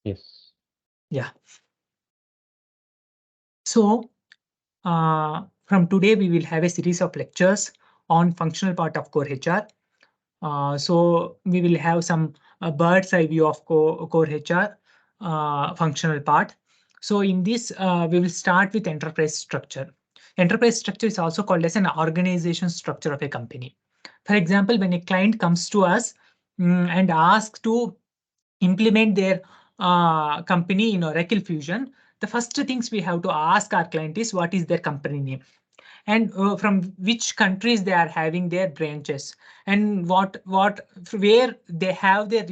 Yes. Yeah. So from today, we will have a series of lectures on functional part of core HR. So we will have some bird's eye view of core HR functional part. So in this, we will start with enterprise structure. Enterprise structure is also called as an organization structure of a company. For example, when a client comes to us and asks to implement their company in Oracle Fusion, the first things we have to ask our client is what is their company name, and from which countries they are having their branches, and where they have their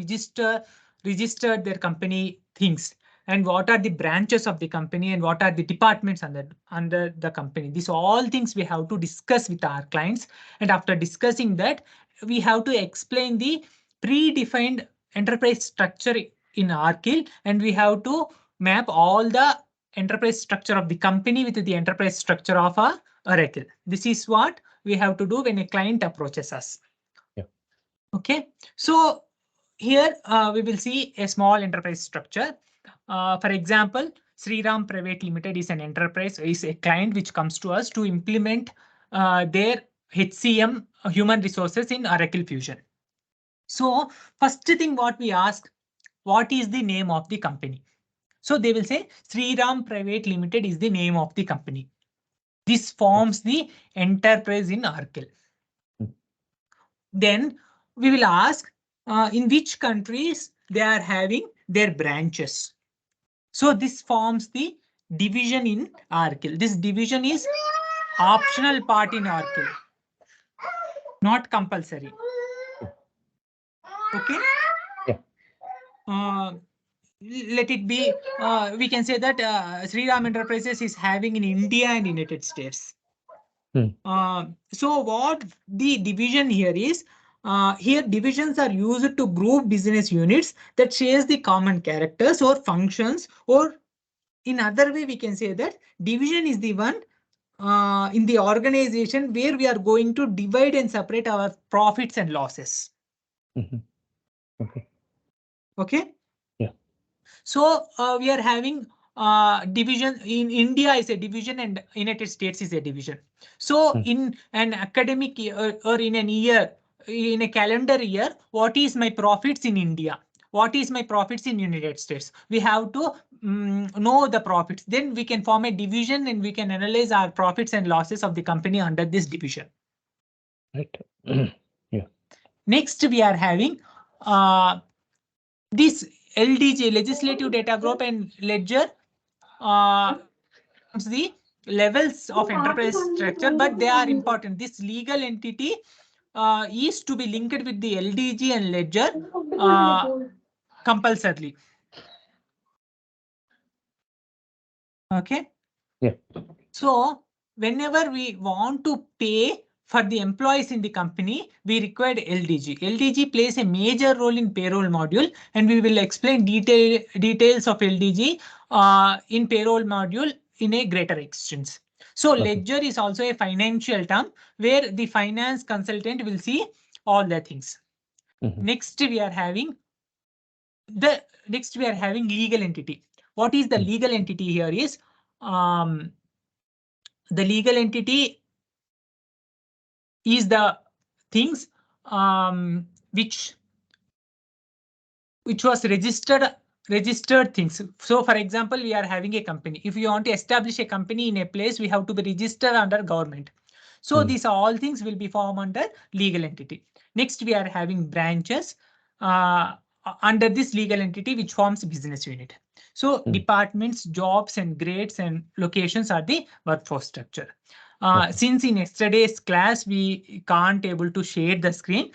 registered their company things, and what are the branches of the company, and what are the departments under the company. These all things we have to discuss with our clients, and after discussing that, we have to explain the predefined enterprise structure in Oracle, and we have to map all the enterprise structure of the company with the enterprise structure of a Oracle. This is what we have to do when a client approaches us. Yeah. Okay, so here we will see a small enterprise structure. For example, Sriram Private Limited is an enterprise, is a client which comes to us to implement their HCM human resources in Oracle Fusion. So first thing what we ask, what is the name of the company? So they will say Sriram Private Limited is the name of the company. This forms the enterprise in Oracle. Then we will ask in which countries they are having their branches. So this forms the division in Oracle. This division is optional part in Oracle, not compulsory. Okay. Yeah. Let it be, we can say that Sriram Enterprises is having in India and United States. So what the division here is, here divisions are used to group business units that shares the common characters or functions, or in other way we can say that division is the one in the organization where we are going to divide and separate our profits and losses. Okay. Okay. Yeah. So we are having division in India is a division and United States is a division. So in an academic year or in an year, in a calendar year, what is my profits in India? What is my profits in United States? We have to know the profits. Then we can form a division and we can analyze our profits and losses of the company under this division. Right. Yeah. Next, we are having this LDG, Legislative Data Group, and Ledger the levels of enterprise structure, but they are important. This legal entity is to be linked with the LDG and Ledger compulsorily. Okay. Yeah. So whenever we want to pay for the employees in the company, we require LDG. LDG plays a major role in payroll module, and we will explain details of LDG in payroll module in a greater extent. So ledger is also a financial term where the finance consultant will see all the things. Next, we are having legal entity. What is the legal entity here is the legal entity is the things which was registered things. So for example, we are having a company. If you want to establish a company in a place, we have to be registered under government. So these all things will be formed under legal entity. Next, we are having branches under this legal entity, which forms business unit. So departments, jobs, and grades and locations are the workforce structure. Since in yesterday's class we can't able to share the screen,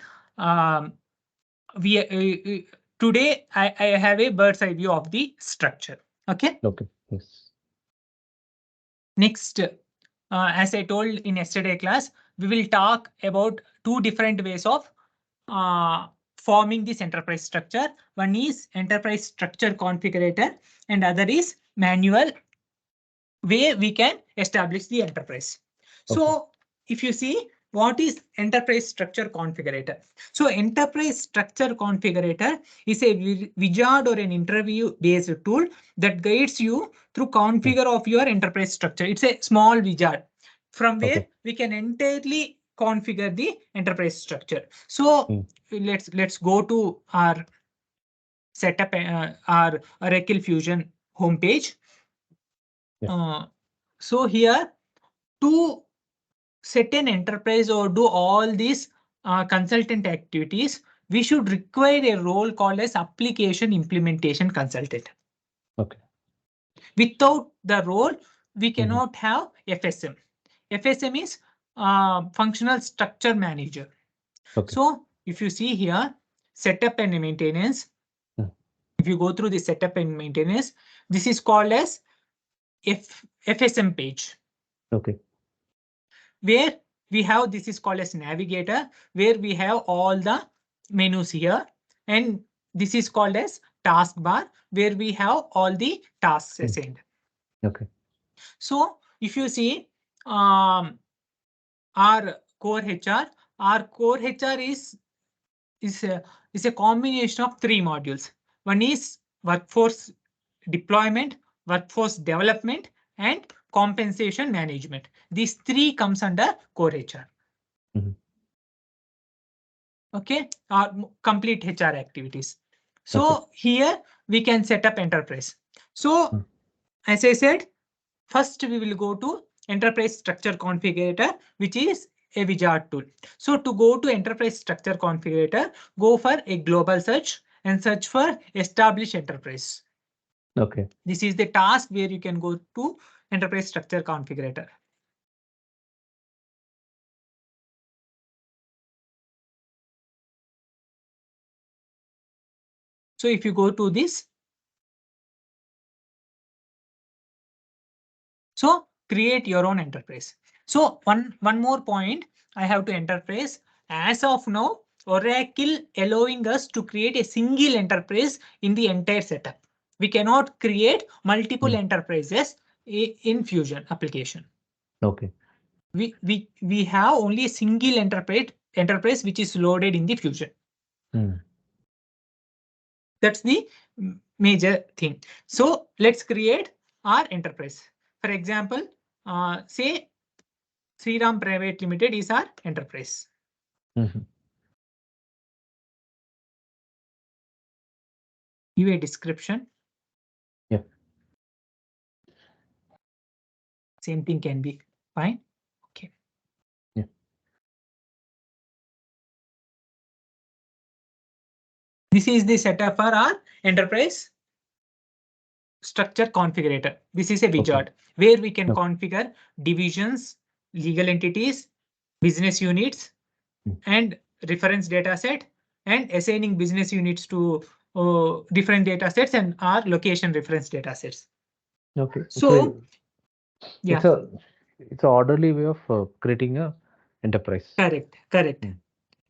today I have a bird's eye view of the structure. Okay. Okay. Yes. Next, as I told in yesterday class, we will talk about two different ways of forming this enterprise structure. One is enterprise structure configurator, and other is manual way we can establish the enterprise. So if you see, what is enterprise structure configurator? So enterprise structure configurator is a wizard or an interview based tool that guides you through configure of your enterprise structure. It's a small wizard from where we can entirely configure the enterprise structure. So let's go to our setup, our Oracle Fusion homepage. So here, to set an enterprise or do all these consultant activities, we should require a role called as application implementation consultant. Okay. Without the role, we cannot have FSM. FSM is functional structure manager. Okay. So if you see here, setup and maintenance, if you go through the setup and maintenance, this is called as FSM page. Okay. Where we have, this is called as navigator, where we have all the menus here, and this is called as taskbar, where we have all the tasks assigned. Okay. So if you see our core HR is a combination of three modules. One is workforce deployment, workforce development, and compensation management. These three comes under core HR. Okay, complete HR activities. So here we can set up enterprise. So as I said, first we will go to enterprise structure configurator, which is a wizard tool. So to go to enterprise structure configurator, go for a global search and search for establish enterprise. Okay. This is the task where you can go to enterprise structure configurator. So if you go to this, so create your own enterprise. So one more point I have to enterprise. As of now, Oracle allowing us to create a single enterprise in the entire setup. We cannot create multiple enterprises in Fusion application. Okay. We have only a single enterprise which is loaded in the Fusion. That's the major thing. So let's create our enterprise. For example, say Sriram Private Limited is our enterprise. Give a description. Yeah. Same thing can be fine. Okay. Yeah. This is the setup for our enterprise structure configurator. This is a wizard where we can configure divisions, legal entities, business units, and reference data set, and assigning business units to different data sets and our location reference data sets. Okay. So yeah, it's an orderly way of creating a enterprise. Correct.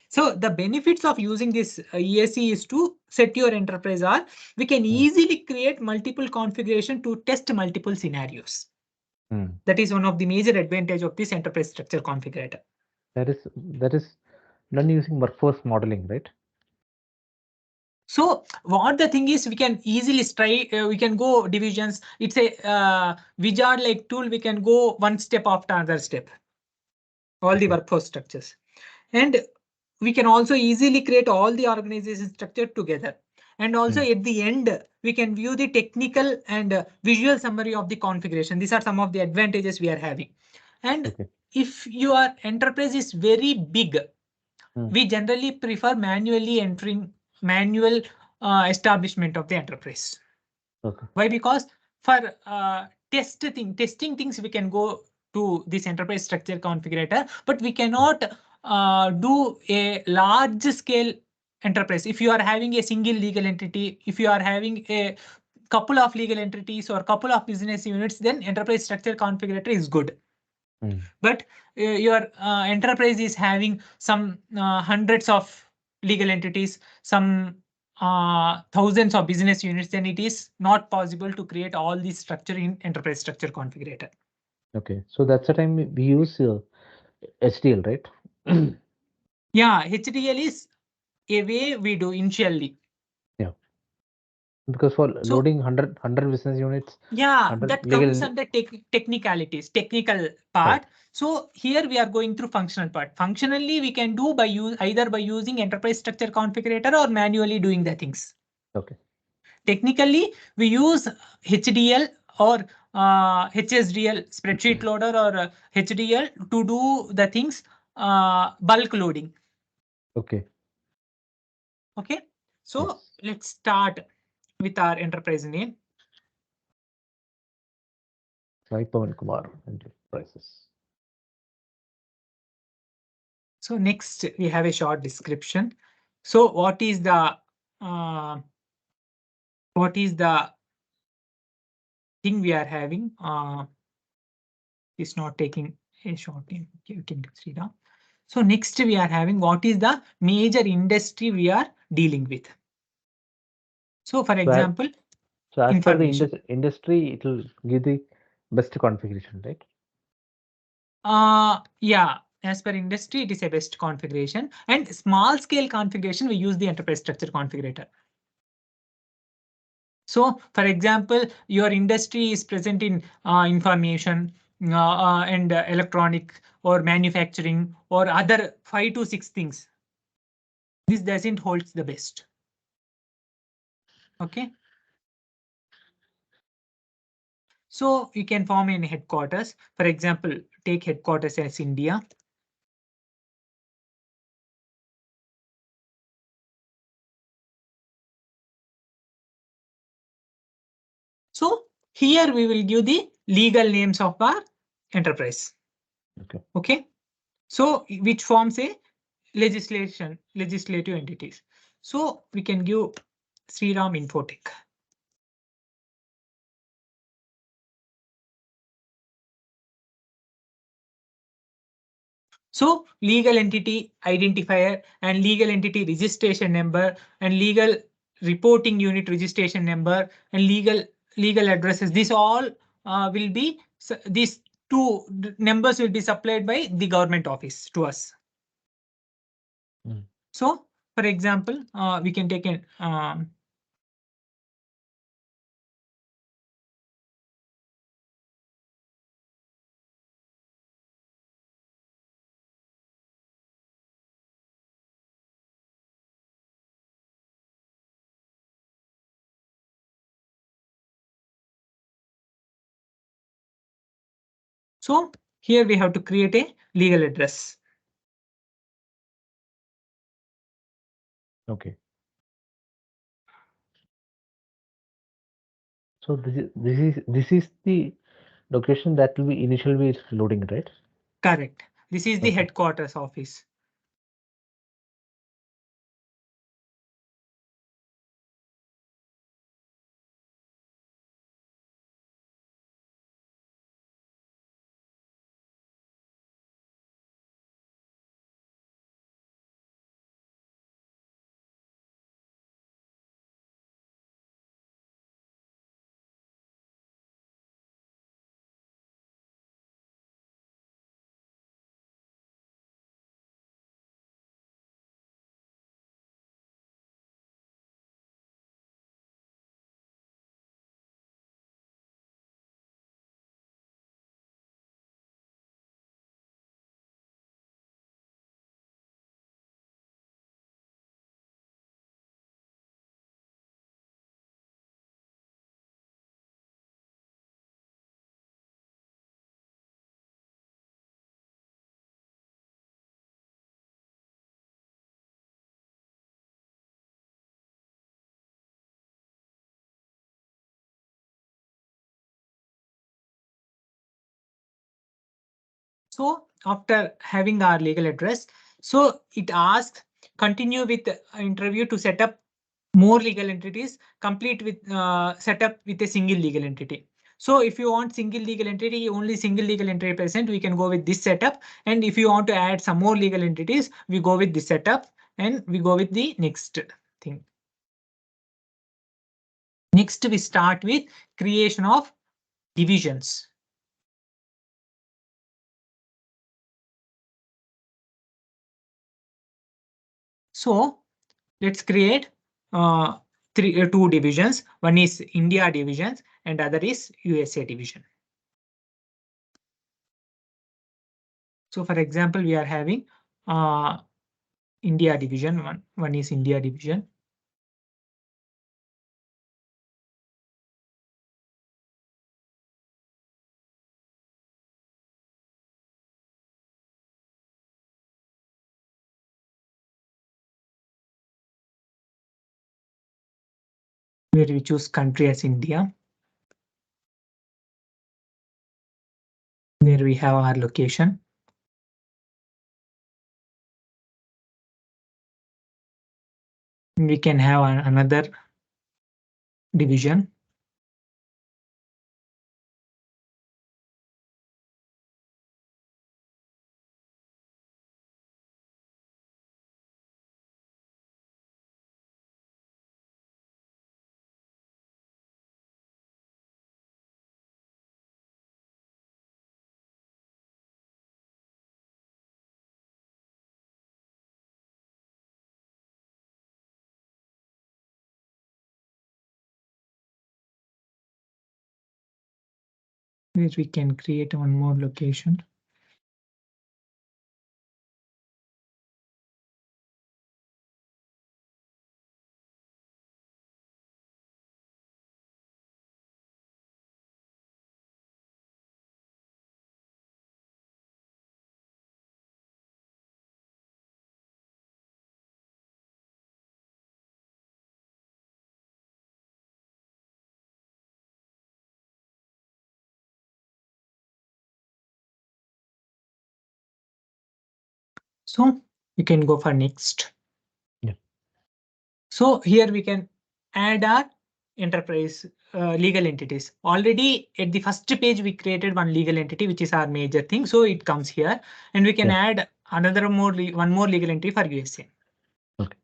So the benefits of using this ESC is to set your enterprise are we can easily create multiple configuration to test multiple scenarios. That is one of the major advantage of this enterprise structure configurator. That is done using workforce modeling, right? So what the thing is, we can easily try, we can go divisions. It's a wizard like tool. We can go one step after another step. All the workforce structures. And we can also easily create all the organization structure together. And also at the end, we can view the technical and visual summary of the configuration. These are some of the advantages we are having. And if your enterprise is very big, we generally prefer manually entering manual establishment of the enterprise. Why? Because for testing things, we can go to this enterprise structure configurator, but we cannot do a large scale enterprise. If you are having a single legal entity, if you are having a couple of legal entities or couple of business units, then enterprise structure configurator is good. But your enterprise is having some hundreds of legal entities, some thousands of business units, then it is not possible to create all this structure in enterprise structure configurator. Okay, so that's the time we use HDL, right? Yeah, HDL is a way we do initially. Yeah. Because for So loading 100 business units, yeah, 100 that legal. comes under technicalities, technical part. So here we are going through functional part. Functionally, we can do by either by using enterprise structure configurator or manually doing the things. Okay. Technically, we use HDL or HSDL, spreadsheet loader, or HDL to do the things bulk loading. Okay. Okay, so Yes. let's start with our enterprise name. Sai Pawan Kumar Enterprises. So next we have a short description. So what is the thing we are having? Is not taking a short name. Okay, we can see down. So next we are having what is the major industry we are dealing with. So for example, So as per the information. industry, it will give the best configuration, right? Yeah, as per industry, it is a best configuration, and small scale configuration, we use the enterprise structure configurator. So for example, your industry is present in information and electronic or manufacturing or other 5 to 6 things. This doesn't hold the best. Okay. So you can form in headquarters. For example, take headquarters as India. So here we will give the legal names of our enterprise. Okay. Okay. So which forms a legislative entities. So we can give Sriram Infotech. So legal entity identifier and legal entity registration number and legal reporting unit registration number and legal addresses. This all will be these two numbers will be supplied by the government office to us. Mm. So for example, we can take an so here we have to create a legal address. Okay. So this is the location that will be initially loading, right? Correct. This is the Okay. headquarters office. So after having our legal address, so it asks continue with interview to set up more legal entities, complete with setup with a single legal entity. So if you want single legal entity, only single legal entity present, we can go with this setup. And if you want to add some more legal entities, we go with this setup and we go with the next thing. Next, we start with creation of divisions. So let's create two divisions. One is India divisions and other is USA division. So for example, we are having India division. One is India division. Where we choose country as India. There we have our location. We can have another division. Where we can create one more location. So we can go for next. Yeah. So here we can add our enterprise legal entities. Already at the first page, we created one legal entity, which is our major thing. So it comes here and we can Yeah. add another one more legal entity for USA. Okay.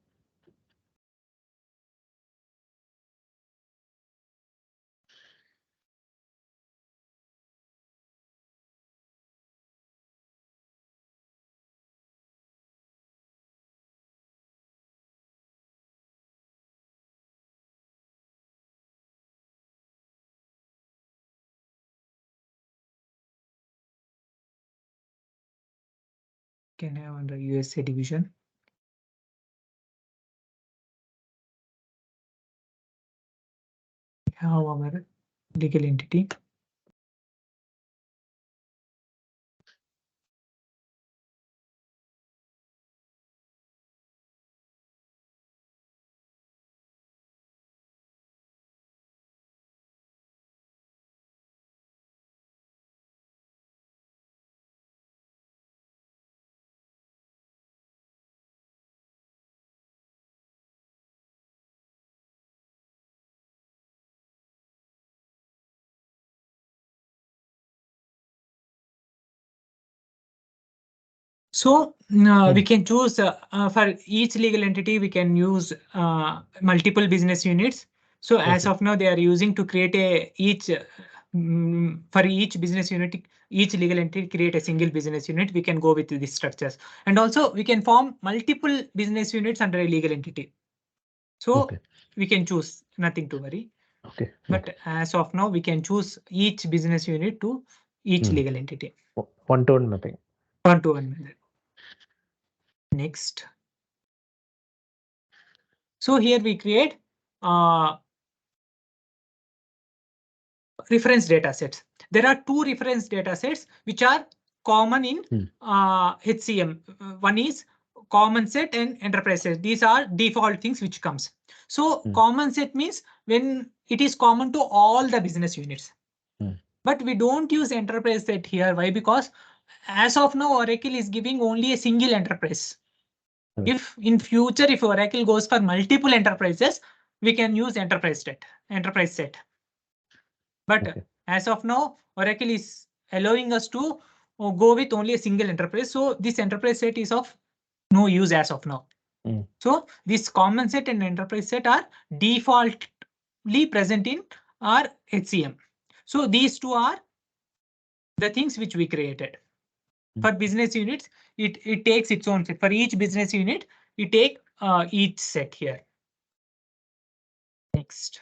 Can have under USA division. Have our legal entity. So we can choose for each legal entity, we can use multiple business units. So as Okay. of now, they are using to create for each business unit, each legal entity create a single business unit. We can go with these structures, and also we can form multiple business units under a legal entity. So Okay. we can choose, nothing to worry. Okay. But as of now, we can choose each business unit to each legal entity. One-to-one mapping. One-to-one method. Next. So here we create reference data sets. There are two reference data sets which are common in HCM. One is common set and enterprise set. These are default things which comes. So common set means when it is common to all the business units. But we don't use enterprise set here. Why? Because as of now, Oracle is giving only a single enterprise. If in future, if Oracle goes for multiple enterprises, we can use enterprise set. But as of now, Oracle is allowing us to go with only a single enterprise. So this enterprise set is of no use as of now. So this common set and enterprise set are defaultly present in our HCM. So these two are the things which we created. For business units, it takes its own set. For each business unit, we take each set here. Next,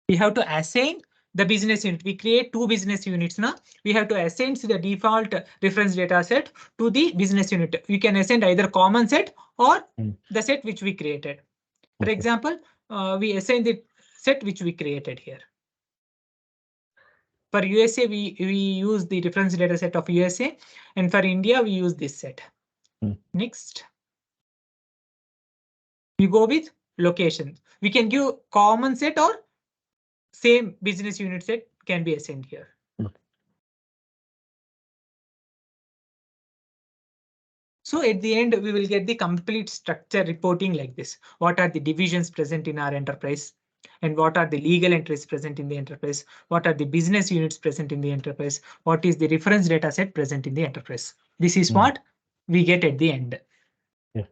we have to assign the business unit. We create two business units now. We have to assign the default reference data set to the business unit. You can assign either common set or the set which we created. For example, we assign the set which we created here. For USA, we use the reference data set of USA, and for India, we use this set. Next, we go with location. We can give common set or same business unit set can be assigned here. So at the end, we will get the complete structure reporting like this. What are the divisions present in our enterprise? And what are the legal entries present in the enterprise? What are the business units present in the enterprise? What is the reference data set present in the enterprise? This is what we get at the end. Yeah.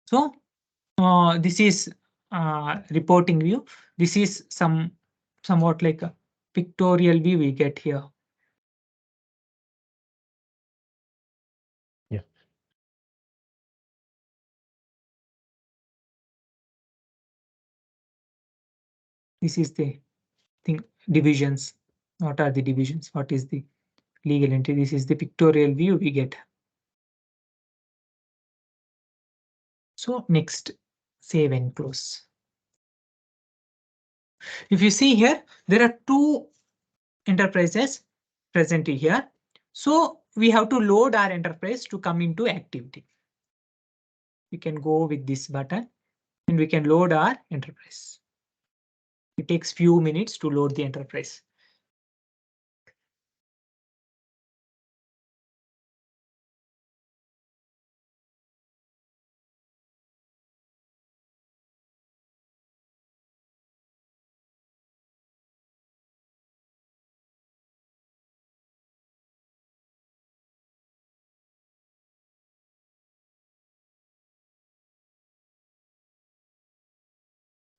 So this is reporting view. This is somewhat like a pictorial view we get here. Yeah. This is the thing, divisions. What are the divisions? What is the legal entity? This is the pictorial view we get. So next, save and close. If you see here, there are two enterprises present here. So we have to load our enterprise to come into activity. We can go with this button and we can load our enterprise. It takes few minutes to load the enterprise.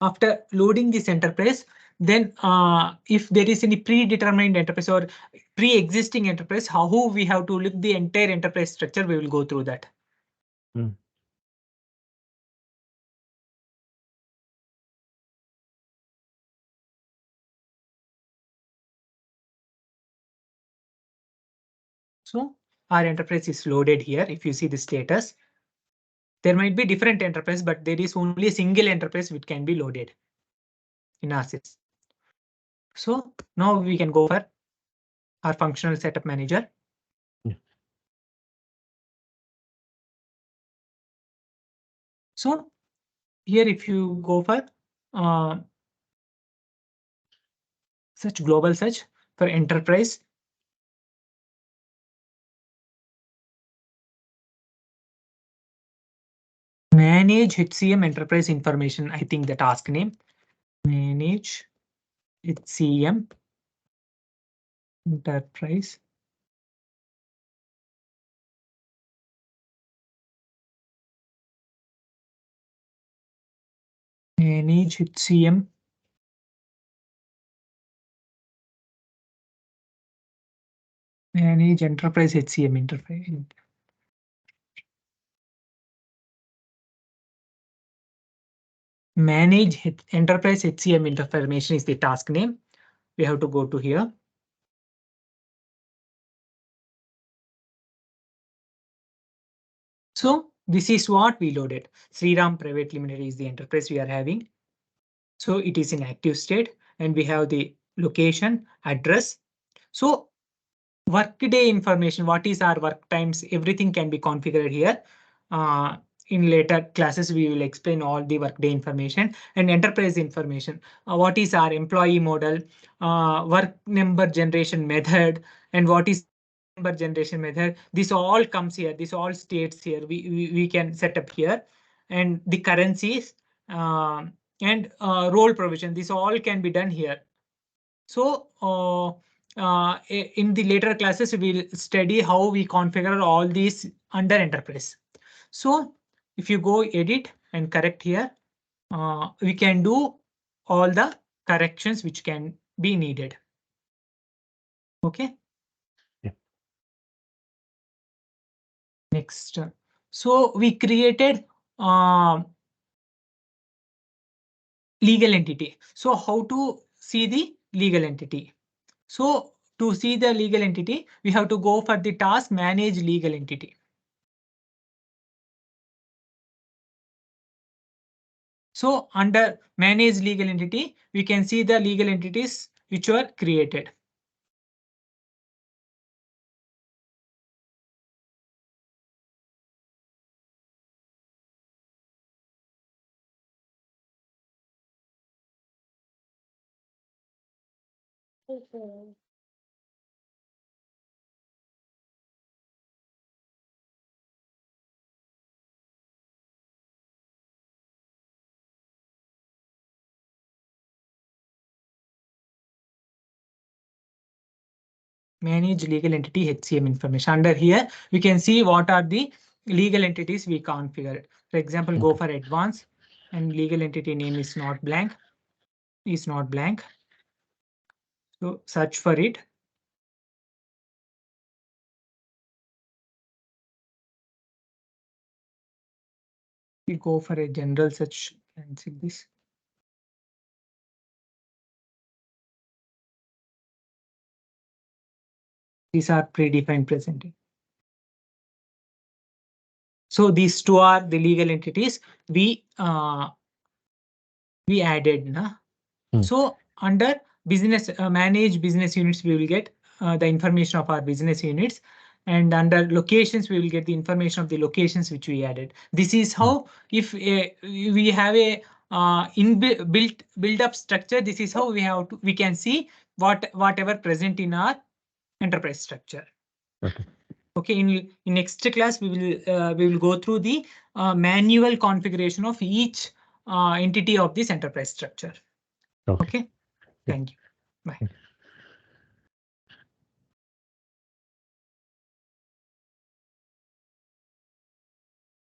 After loading this enterprise, then if there is any predetermined enterprise or pre-existing enterprise, how we have to look the entire enterprise structure, we will go through that. So our enterprise is loaded here. If you see the status, there might be different enterprise, but there is only a single enterprise which can be loaded in our system. So now we can go for our functional setup manager. Yeah. So here, if you go for search global search for enterprise, manage HCM enterprise information. I think the task name, manage HCM enterprise. Manage HCM. Manage enterprise HCM interface. Manage enterprise HCM information is the task name. We have to go to here. So this is what we loaded. Sriram Private Limited is the enterprise we are having. So it is in active state and we have the location, address. So workday information, what is our work times, everything can be configured here. In later classes, we will explain all the workday information and enterprise information. What is our employee model, work number generation method, and what is number generation method. This all comes here. This all states here. We can set up here, and the currencies and role provision. This all can be done here. So in the later classes, we will study how we configure all these under enterprise. So if you go edit and correct here, we can do all the corrections which can be needed. OK. Yeah. Next. So we created legal entity. So how to see the legal entity? So to see the legal entity, we have to go for the task manage legal entity. So under manage legal entity, we can see the legal entities which were created. Manage legal entity HCM information. Under here, we can see what are the legal entities we configured. For example, go for advanced and legal entity name is not blank. So search for it. We go for a general search and see this. These are predefined presented. So these two are the legal entities we added. Na? So under business manage business units, we will get the information of our business units, and under locations, we will get the information of the locations which we added. This is how if we have a built up structure, this is how we can see whatever present in our enterprise structure. Okay, in next class we will go through the manual configuration of each entity of this enterprise structure. Okay. Thank you. Bye.